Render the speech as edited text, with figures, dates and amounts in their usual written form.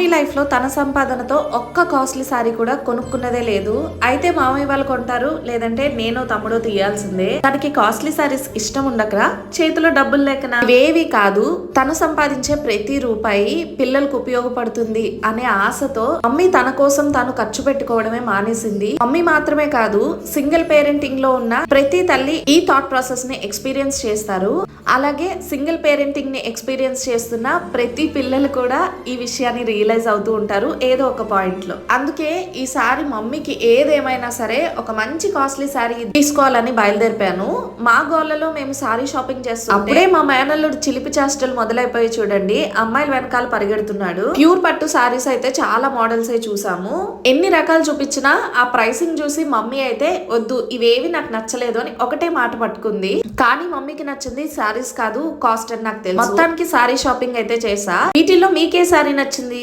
Mummy life లో తన సంపాదనతో ఒక్క కాస్ట్లీ సారీ కూడా కొనుక్కున్నదే లేదు. అయితే మామయ్య వాళ్ళు కొంటారు, లేదంటే నేను తమ్ముడు తీయాల్సిందే. తనకి కాస్ట్లీ సారీస్ ఇష్టం ఉండకరా, చేతిలో డబ్బులు లేకనా, ఇవేవి కాదు, తను సంపాదించే ప్రతి రూపాయి పిల్లలకు ఉపయోగపడుతుంది అనే ఆశతో మమ్మీ తన కోసం తాను ఖర్చు పెట్టుకోవడమే మానేసింది. మమ్మీ మాత్రమే కాదు, సింగిల్ పేరెంటింగ్ లో ఉన్న ప్రతి తల్లి ఈ థాట్ ప్రాసెస్ ని ఎక్స్పీరియన్స్ చేస్తారు. అలాగే సింగిల్ పేరెంటింగ్ ని ఎక్స్పీరియన్స్ చేస్తున్న ప్రతి పిల్లలు కూడా ఈ విషయాన్ని రియలైజ్ అవుతూ ఉంటారు ఏదో ఒక పాయింట్ లో. అందుకే ఈసారి మమ్మీకి ఏదేమైనా సరే ఒక మంచి కాస్ట్లీ శారీ తీసుకోవాలని బయలుదేరిపాను. మా గోళ్ళలో మేము శారీ షాపింగ్ చేస్తాం. అప్పుడే మా మేనల్లుడు చిలిపి చేష్టలు మొదలైపోయి చూడండి, అమ్మాయిల వెనకాల పరిగెడుతున్నాడు. ప్యూర్ పట్టు శారీస్ అయితే చాలా మోడల్స్ చూసాము. ఎన్ని రకాలు చూపించినా ఆ ప్రైసింగ్ చూసి మమ్మీ అయితే వద్దు, ఇవేవి నాకు నచ్చలేదు అని ఒకటే మాట పట్టుకుంది. కానీ మమ్మీకి నచ్చింది శారీస్ కాదు, కాస్ట్ అని నాకు తెలుసు. మొత్తానికి శారీ షాపింగ్ అయితే చేసా. వీటిల్లో మీకే శారీ నచ్చింది?